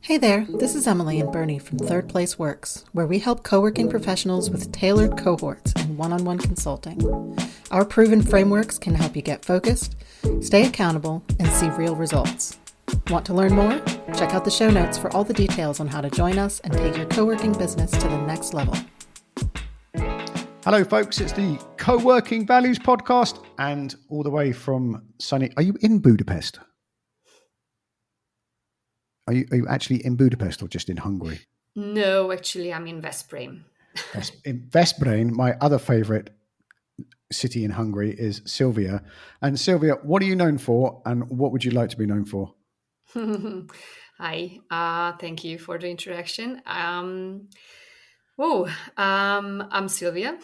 Hey there, this is Emily and Bernie from Third Place Works, where we help co-working professionals with tailored cohorts and one-on-one consulting. Our proven frameworks can help you get focused, stay accountable, and see real results. Want to learn more? Check out the show notes for all the details on how to join us and take your co-working business to the next level. Hello, folks. It's the Co-working Values podcast, and all the way from sunny. Are you in Budapest? Are you actually in Budapest or just in Hungary? No, actually, I'm in Veszprém. In Veszprém, my other favorite city in Hungary is Szilvia. And Szilvia, what are you known for, and what would you like to be known for? Hi, thank you for the introduction. I'm Szilvia,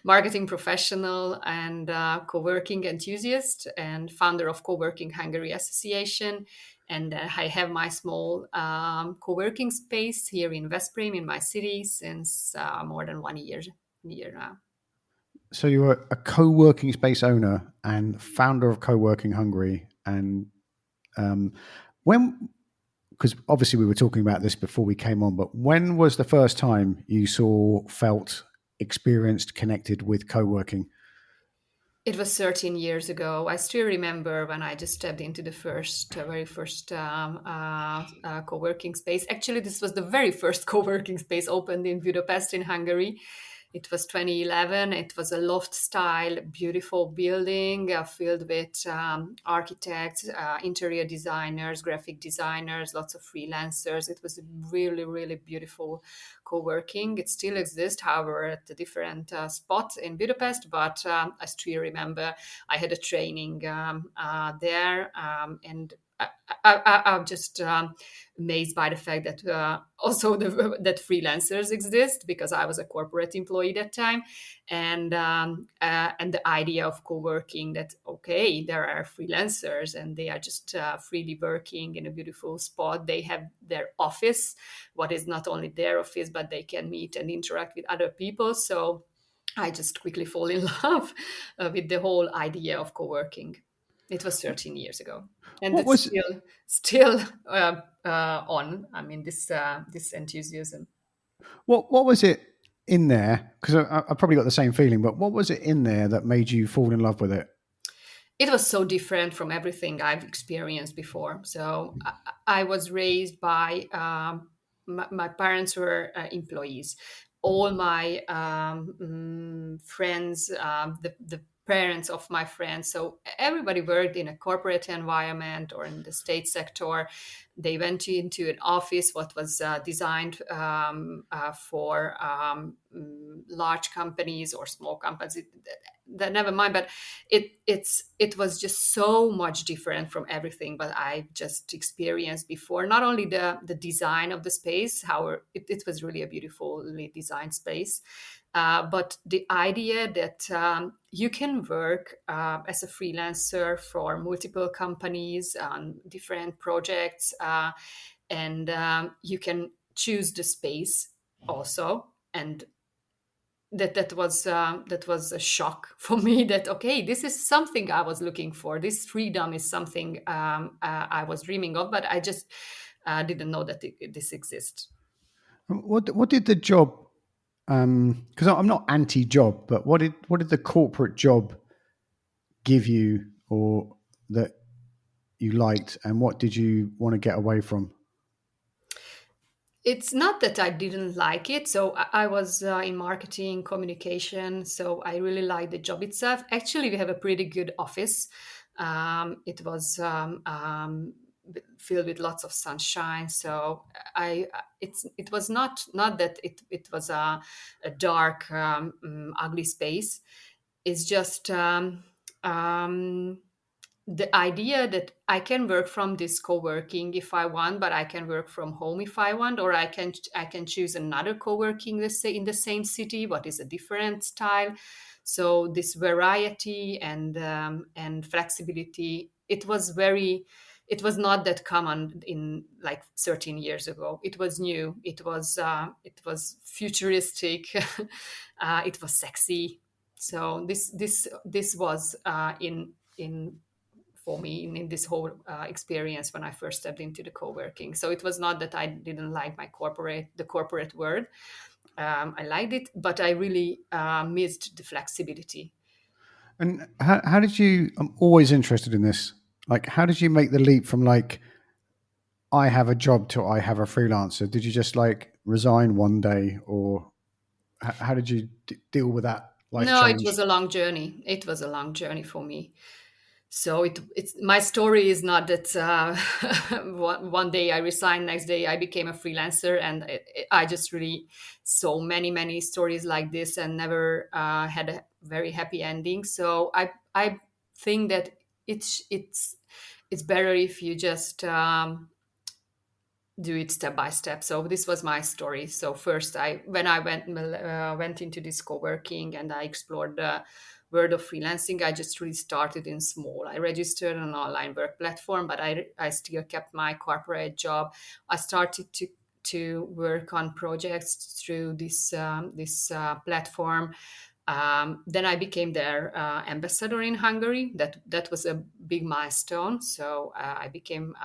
marketing professional and co-working enthusiast and founder of Co-working Hungary Association. And I have my small co-working space here in Veszprém, in my city, since more than 1 year now. So you're a co-working space owner and founder of Co-working Hungary. And when, because obviously we were talking about this before we came on, but when was the first time you saw, felt, experienced, connected with co-working? It was 13 years ago. I still remember when I just stepped into the very first co-working space. Actually, this was the very first co-working space opened in Budapest in Hungary. It was 2011. It was a loft-style, beautiful building filled with architects, interior designers, graphic designers, lots of freelancers. It was a really, really beautiful co-working. It still exists, however, at a different spot in Budapest, but I still remember I had a training there, and I'm just amazed by the fact that also that freelancers exist, because I was a corporate employee that time, and the idea of co-working, that okay, there are freelancers and they are just freely working in a beautiful spot. They have their office, what is not only their office, but they can meet and interact with other people. So I just quickly fall in love with the whole idea of co-working. It was 13 years ago, and What it's was still on. I mean, this enthusiasm. what was it in there? Because I probably got the same feeling, but what was it in there that made you fall in love with it? It was so different from everything I've experienced before. So I was raised by my parents were employees. All my friends, the parents of my friends, so everybody worked in a corporate environment or in the state sector. They went into an office what was designed for large companies or small companies. That never mind, but it was just so much different from everything but I just experienced before. Not only the design of the space, how it was really a beautifully designed space, but the idea that you can work as a freelancer for multiple companies on different projects, and you can choose the space also. And that was a shock for me, that okay, this is something I was looking for. This freedom is something I was dreaming of, but I just didn't know that this exists. What did the job? Because I'm not anti-job, but what did the corporate job give you, or that you liked, and what did you want to get away from? It's not that I didn't like it. So I was in marketing communication, so I really liked the job itself. Actually, we have a pretty good office. It was filled with lots of sunshine. So it was not that it was a dark, ugly space. It's just the idea that I can work from this co-working if I want, but I can work from home if I want, or I can choose another co-working, let's say in the same city, what is a different style. So this variety and flexibility, it was not that common in like 13 years ago. It was new. It was futuristic. It was sexy. So this was in for me in this whole experience when I first stepped into the co-working. So it was not that I didn't like the corporate world. I liked it, but I really missed the flexibility. And how did you? I'm always interested in this. Like, how did you make the leap from like I have a job to I have a freelancer? Did you just like resign one day, or how did you deal with that life No, it change? was a long journey. It was a long journey for me. So it's my story is not that one day I resigned, next day I became a freelancer, and I just really saw many stories like this and never had a very happy ending. So I think that it's better if you just do it step by step. So this was my story. So first, when I went into this co-working and I explored the world of freelancing, I just really started in small. I registered an online work platform, but I still kept my corporate job. I started to work on projects through this platform. Then I became their ambassador in Hungary. That was a big milestone. So I became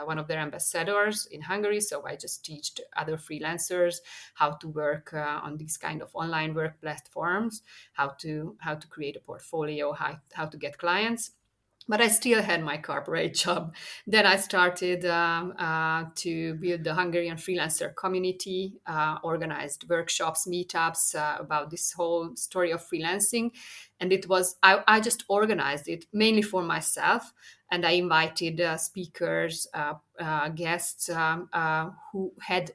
one of their ambassadors in Hungary. So I just teach other freelancers how to work on these kind of online work platforms, how to create a portfolio, how to get clients. But I still had my corporate job. Then I started to build the Hungarian freelancer community, organized workshops, meetups about this whole story of freelancing. And I just organized it mainly for myself. And I invited speakers, guests who had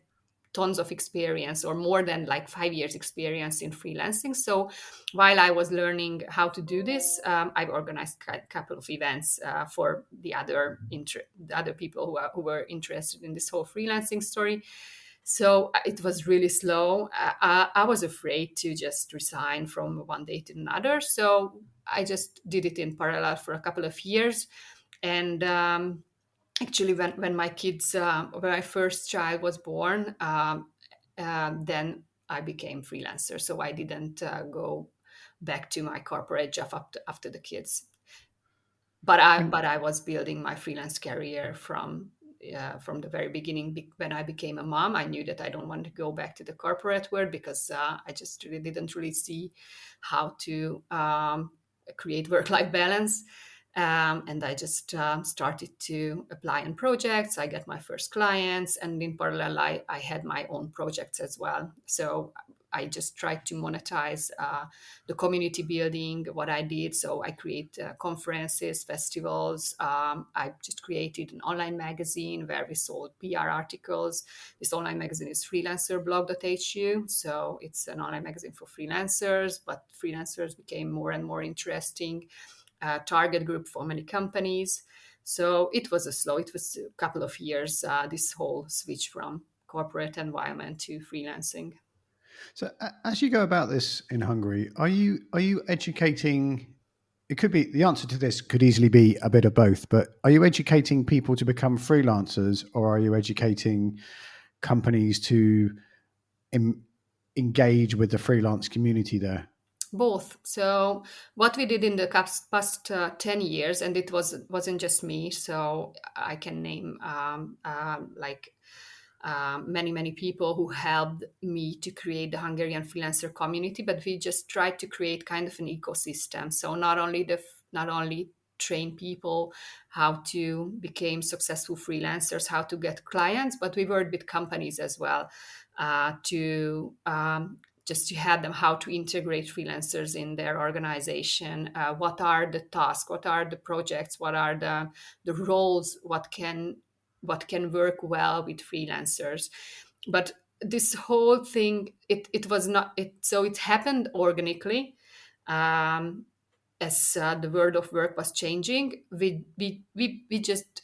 tons of experience or more than like 5 years experience in freelancing. So while I was learning how to do this, I've organized a couple of events for the other people who were interested in this whole freelancing story. So it was really slow. I was afraid to just resign from one day to another. So I just did it in parallel for a couple of years. And actually, when when my first child was born, then I became freelancer. So I didn't go back to my corporate job after the kids. And But I was building my freelance career from the very beginning. When I became a mom, I knew that I don't want to go back to the corporate world because I just really didn't really see how to create work-life balance. And I just started to apply on projects. I got my first clients, and in parallel, I had my own projects as well. So I just tried to monetize the community building, what I did. So I create conferences, festivals. I just created an online magazine where we sold PR articles. This online magazine is freelancerblog.hu. So it's an online magazine for freelancers, but freelancers became more and more interesting target group for many companies. So it was it was a couple of years, this whole switch from corporate environment to freelancing. so, as you go about this in Hungary, are you educating? It could be the answer to this could easily be a bit of both, but are you educating people to become freelancers, or are you educating companies to em- engage with the freelance community there? Both. So what we did in the past 10 years, and it wasn't just me, so I can name like many people who helped me to create the Hungarian freelancer community, but we just tried to create kind of an ecosystem. So not only train people how to become successful freelancers, how to get clients, but we worked with companies as well to just to help them how to integrate freelancers in their organization. What are the tasks? What are the projects? What are the roles? What can work well with freelancers? But this whole thing, it was not it. So it happened organically. Um, as the world of work was changing, we just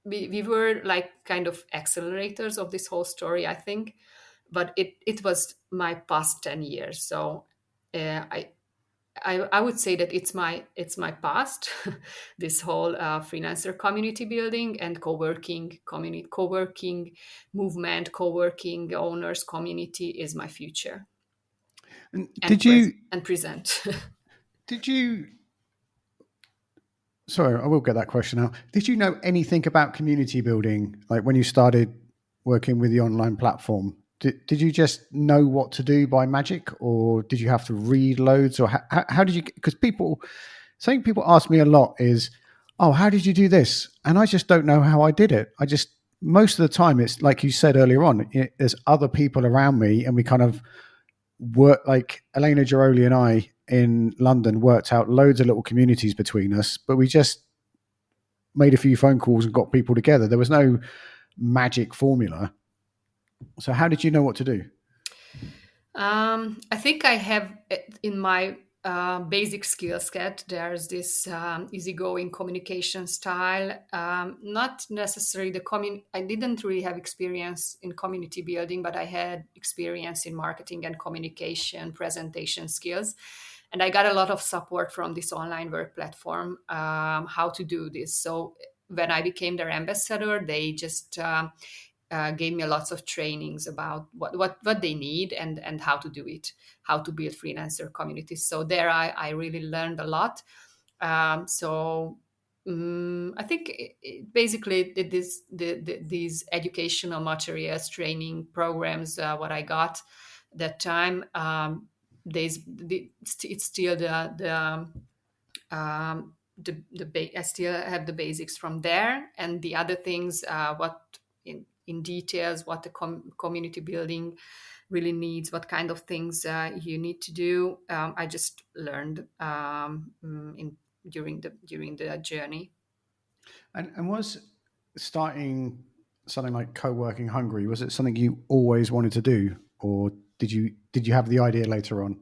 we were like kind of accelerators of this whole story, I think. But it was my past 10 years. So uh, I, I would say that it's my past. This whole freelancer community building and co-working movement, co-working owners community is my future And and present. did you Sorry, I will get that question out. Did you know anything about community building, like when you started working with the online platform? Did you just know what to do by magic, or did you have to read loads, or how did you? Because something people ask me a lot is, "Oh, how did you do this?" And I just don't know how I did it. I just most of the time it's like you said earlier on. There's other people around me, and we kind of work like Elena Giroli and I in London worked out loads of little communities between us, but we just made a few phone calls and got people together. There was no magic formula. So how did you know what to do? I think I have in my basic skill set, there's this easygoing communication style. Not necessarily I didn't really have experience in community building, but I had experience in marketing and communication, presentation skills. And I got a lot of support from this online work platform, how to do this. So when I became their ambassador, they just gave me lots of trainings about what they need and how to do it, how to build freelancer communities. So there I really learned a lot. I think basically these educational materials, training programs, what I got that time, it's still I still have the basics from there, and the other things, what in details, what the community building really needs, what kind of things you need to do. I just learned during the journey. And was starting something like co-working Hungary, was it something you always wanted to do, or did you have the idea later on?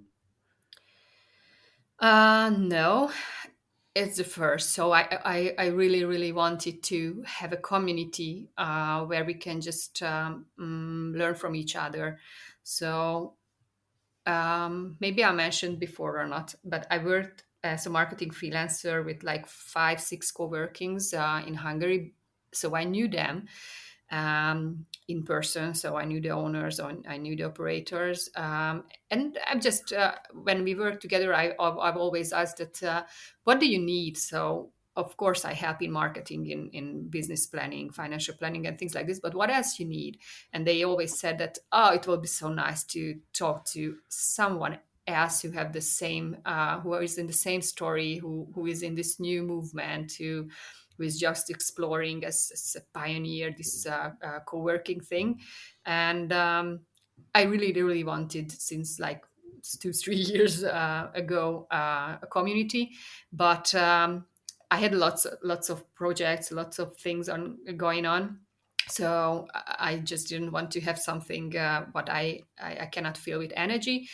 No, it's the first. So I really, really wanted to have a community where we can just learn from each other. So maybe I mentioned before or not, but I worked as a marketing freelancer with like 5, 6 co-workings in Hungary. So I knew them in person. So I knew the owners, I knew the operators. And I'm just, when we work together, I've always asked that, what do you need? So of course I help in marketing, in business planning, financial planning and things like this, but what else you need? And they always said that, oh, it will be so nice to talk to someone else who have the same, who is in the same story, who is in this new movement, who is just exploring as a pioneer this co-working thing. And I really, really wanted, since like 2, 3 years ago, a community, but I had lots of projects, lots of things going on. So I just didn't want to have something what I cannot feel with energy.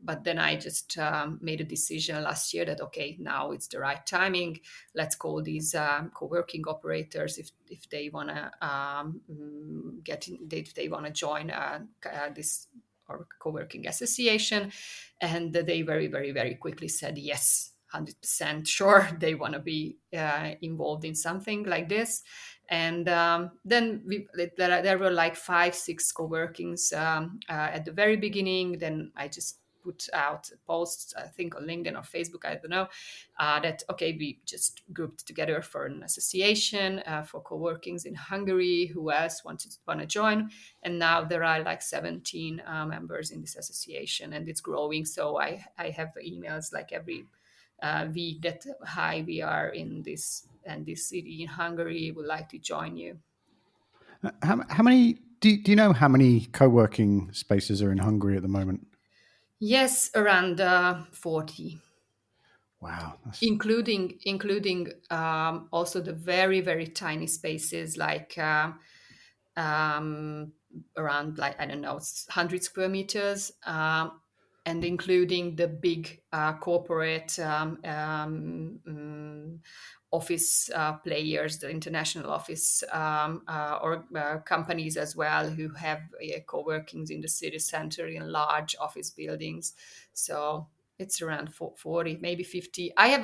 But then I just made a decision last year that, okay, now it's the right timing. Let's call these co-working operators if they want to if they want to join this or co-working association. And they very, very, very quickly said yes, 100% sure they want to be involved in something like this. And then there were like 5, 6 co-workings at the very beginning. Then I just put out posts, I think on LinkedIn or Facebook, I don't know, that, okay, we just grouped together for an association for co-workings in Hungary. Who else want to join? And now there are like 17 members in this association, and it's growing. So I have emails like every week that, hi, we are in this and this city in Hungary, would like to join you. How many do you know how many co-working spaces are in Hungary at the moment? Yes, around 40. Wow, Including also the very, very tiny spaces like around, like, I don't know, 100 square meters, and including the big corporate office players, the international office or companies as well, who have co-workings in the city center in large office buildings. So it's around 40, maybe 50. I have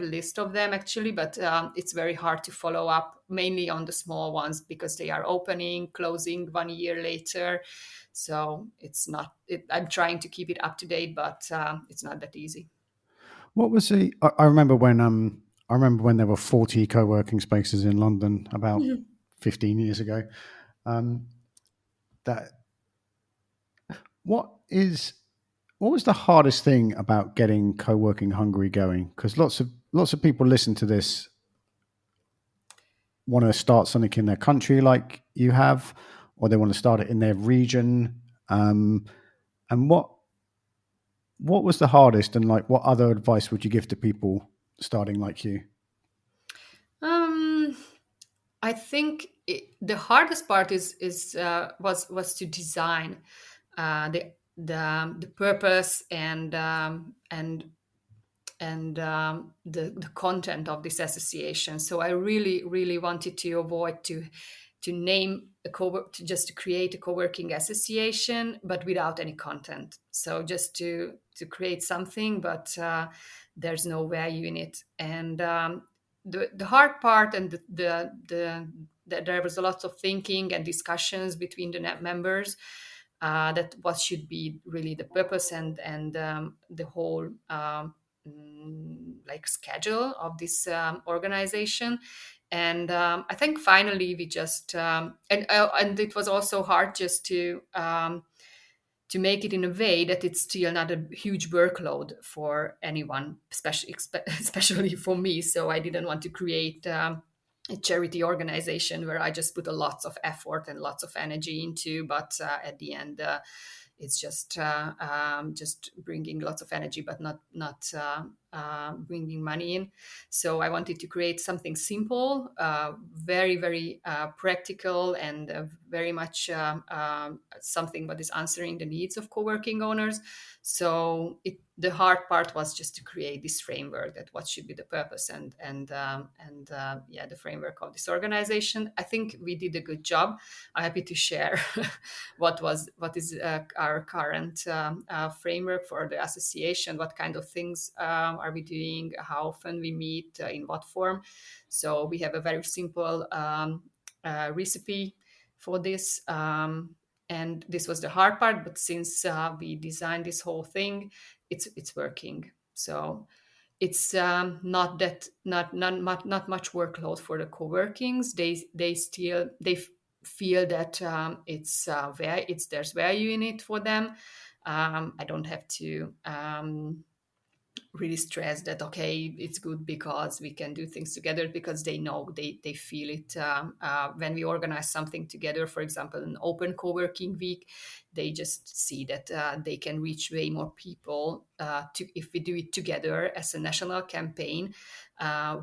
a list of them actually, but it's very hard to follow up, mainly on the small ones, because they are opening, closing 1 year later. So it's not. I'm trying to keep it up to date, but it's not that easy. what was the? I remember when I remember when there were 40 co-working spaces in London about 15 years ago. That what was the hardest thing about getting co-working Hungary going? Because lots of people listen to this, want to start something in their country like you have, or they want to start it in their region. And what was the hardest, and like what other advice would you give to people starting like you? Um, I think the hardest part was to design the purpose and the content of this association. So I really wanted to avoid to name to just to create a co-working association, but without any content. So just to create something, but there's no value in it. And the hard part and that there was a lot of thinking and discussions between the net members that what should be really the purpose and the whole like schedule of this organization. And I think finally we just and it was also hard just to make it in a way that it's still not a huge workload for anyone, especially for me. So I didn't want to create a charity organization where I just put a lots of effort and lots of energy into, but at the end it's just bringing lots of energy, but not bringing money in. So I wanted to create something simple, very practical, and very much something that is answering the needs of co-working owners. So the hard part was just to create this framework that what should be the purpose and yeah, the framework of this organization. I think we did a good job. I'm happy to share what is our current framework for the association, what kind of things are we doing, how often we meet, in what form. So we have a very simple recipe for this. And this was the hard part, but since we designed this whole thing, it's working. So it's not much workload for the co-workings. They feel that there's value in it for them. I don't have to really stress that okay, it's good because we can do things together, because they know they feel it when we organize something together. For example, an open co-working week, they just see that they can reach way more people if we do it together as a national campaign,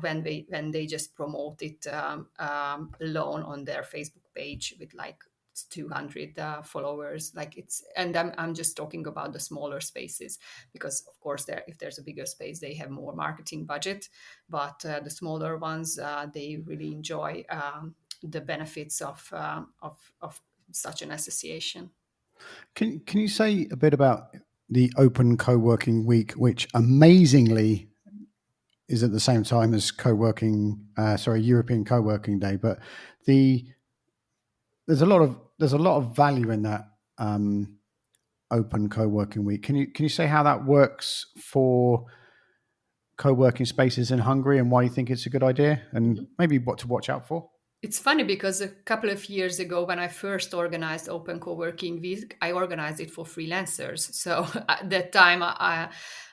when they just promote it alone on their Facebook page with like 200 followers. Like it's, and I'm just talking about the smaller spaces, because of course if there's a bigger space they have more marketing budget, but the smaller ones they really enjoy the benefits of such an association. Can you say a bit about the Open Co-working Week, which amazingly is at the same time as European Co-working Day, but there's a lot of value in that Open Co-working Week. Can you say how that works for co-working spaces in Hungary and why you think it's a good idea, and maybe what to watch out for? It's funny because a couple of years ago, when I first organized Open Coworking Week, I organized it for freelancers. So at that time,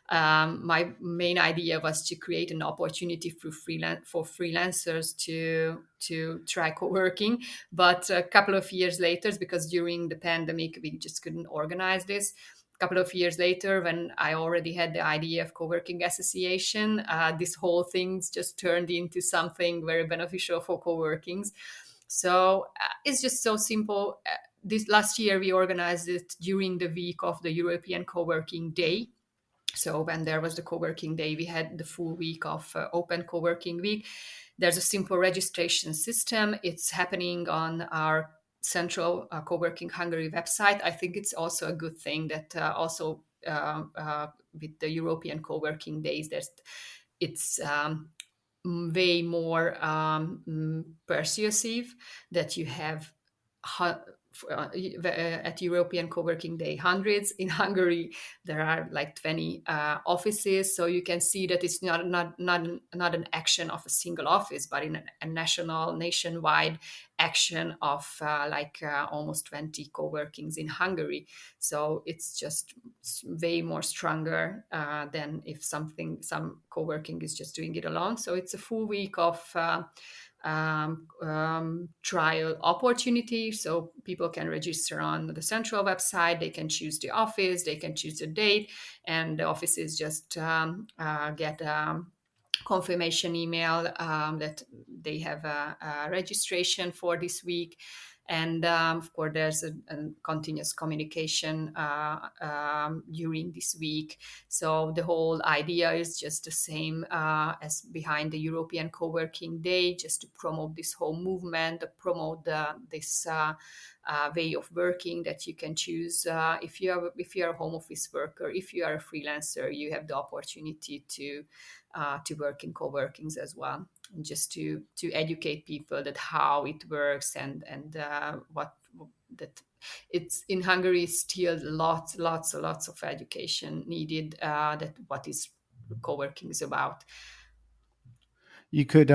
my main idea was to create an opportunity for freelancers to try co-working. But a couple of years later, because during the pandemic we just couldn't organize this. A couple of years later, when I already had the idea of co-working association, this whole thing's just turned into something very beneficial for co-workings. So it's just so simple. This last year we organized it during the week of the European Co-working Day. So when there was the co-working day, we had the full week of Open Co-working Week. There's a simple registration system. It's happening on our central Co-working Hungary website. I think it's also a good thing that also with the European Co-working Days, it's way more persuasive that you have at European Coworking Day, hundreds. In Hungary, there are like 20 offices, so you can see that it's not an action of a single office, but in a nationwide action of almost 20 coworkings in Hungary. So it's just way more stronger than if some coworking is just doing it alone. So it's a full week of trial opportunity. So people can register on the central website, they can choose the office, they can choose the date, and the offices just get confirmation email that they have a registration for this week. And of course, there's a continuous communication during this week. So the whole idea is just the same as behind the European Coworking Day, just to promote this whole movement, promote this way of working that you can choose. If you're a home office worker, if you are a freelancer, you have the opportunity to work in co-workings as well, and just to educate people that how it works and what that it's in Hungary still lots of education needed, that what is co-working is about. You could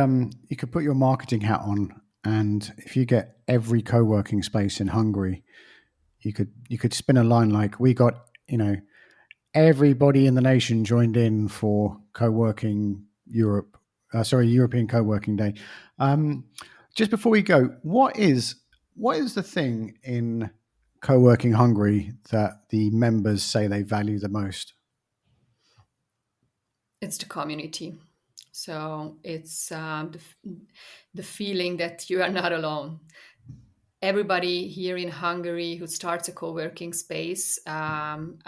put your marketing hat on, and if you get every co-working space in Hungary, you could spin a line like, we got, everybody in the nation joined in for co-working European Co-working Day. Just before we go, what is the thing in co-working Hungary that the members say they value the most? It's the community. So it's the feeling that you are not alone. Everybody here in Hungary who starts a co-working space on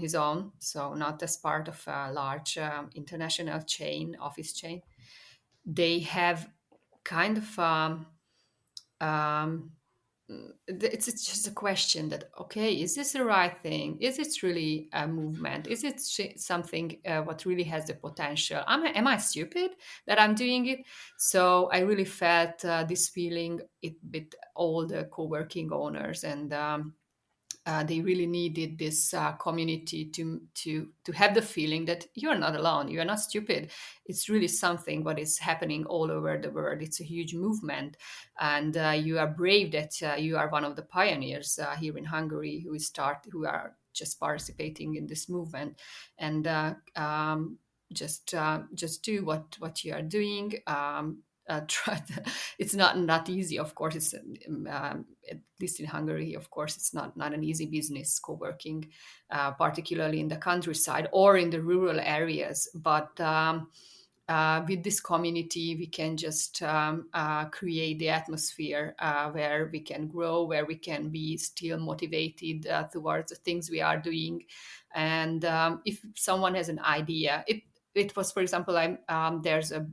his own, so not as part of a large international office chain, they have kind of it's just a question that, okay, is this the right thing? Is it really a movement? Is it something what really has the potential? Am I stupid that I'm doing it? So I really felt this feeling with all the co-working owners, and they really needed this community to have the feeling that you're not alone, you're not stupid. It's really something what is happening all over the world. It's a huge movement, and you are brave that you are one of the pioneers here in Hungary who are just participating in this movement, and just do what you are doing. It's not easy, of course. It's at least in Hungary, of course, it's not an easy business, co-working, particularly in the countryside or in the rural areas. But with this community, we can just create the atmosphere where we can grow, where we can be still motivated towards the things we are doing. And if someone has an idea, it was, for example, there's a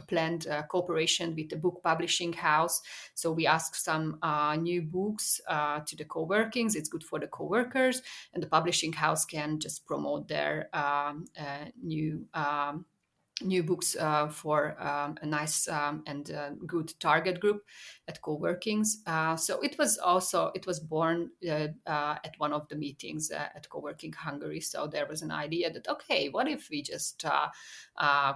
planned cooperation with the book publishing house. So we asked some new books to the co-workings. It's good for the co-workers, and the publishing house can just promote their new books for a nice and good target group at co-workings. So it was born at one of the meetings at Co-working Hungary. So there was an idea that, okay, what if we just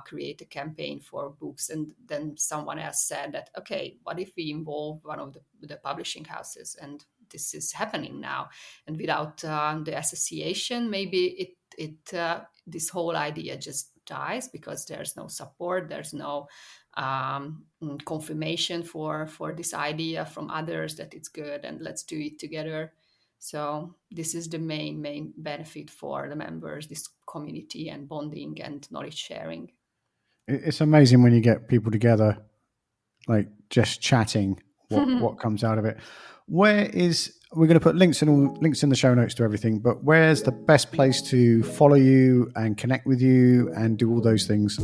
create a campaign for books? And then someone else said that, okay, what if we involve one of the publishing houses? And this is happening now. And without the association, maybe this whole idea just dies, because there's no support, there's no confirmation for this idea from others that it's good and let's do it together. So this is the main benefit for the members, this community and bonding and knowledge sharing. It's amazing when you get people together, like just chatting, what comes out of it. We're going to put links in the show notes to everything, but where's the best place to follow you and connect with you and do all those things?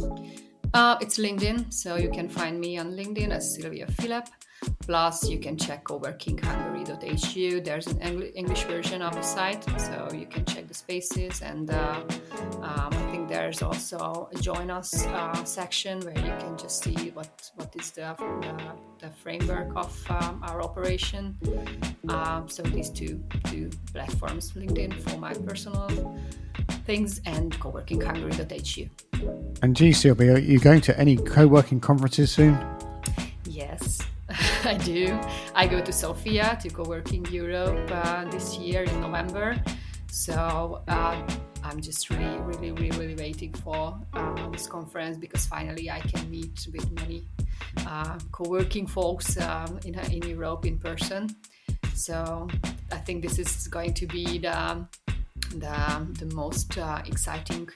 It's LinkedIn, so you can find me on LinkedIn as Szilvia Filep. Plus, you can check coworkinghungary.hu. There's an English version of the site, so you can check the spaces, and I think there's also a join us section where you can just see what is the framework of our operation. So these two platforms, LinkedIn for my personal things and coworkinghungary.hu. And gee, Szilvia, are you going to any co-working conferences soon? Yes, I do. I go to Sofia to Coworking Europe this year in November. So I'm just really waiting for this conference, because finally I can meet with many co-working folks in Europe in person. So I think this is going to be the most exciting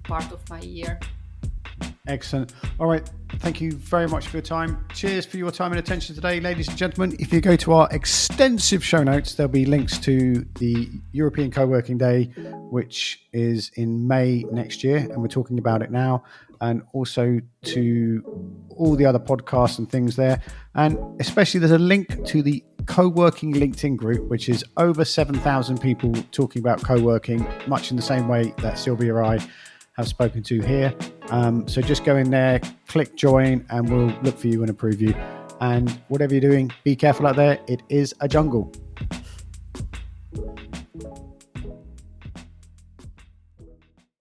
part of my year. Excellent. All right. Thank you very much for your time. Cheers for your time and attention today, ladies and gentlemen. If you go to our extensive show notes, there'll be links to the European Co-working Day, which is in May next year, and we're talking about it now, and also to all the other podcasts and things there. And especially there's a link to the co-working LinkedIn group, which is over 7,000 people talking about co-working, much in the same way that Szilvia and I have spoken to here. So just go in there, click join, and we'll look for you and approve you. And whatever you're doing, be careful out there. It is a jungle.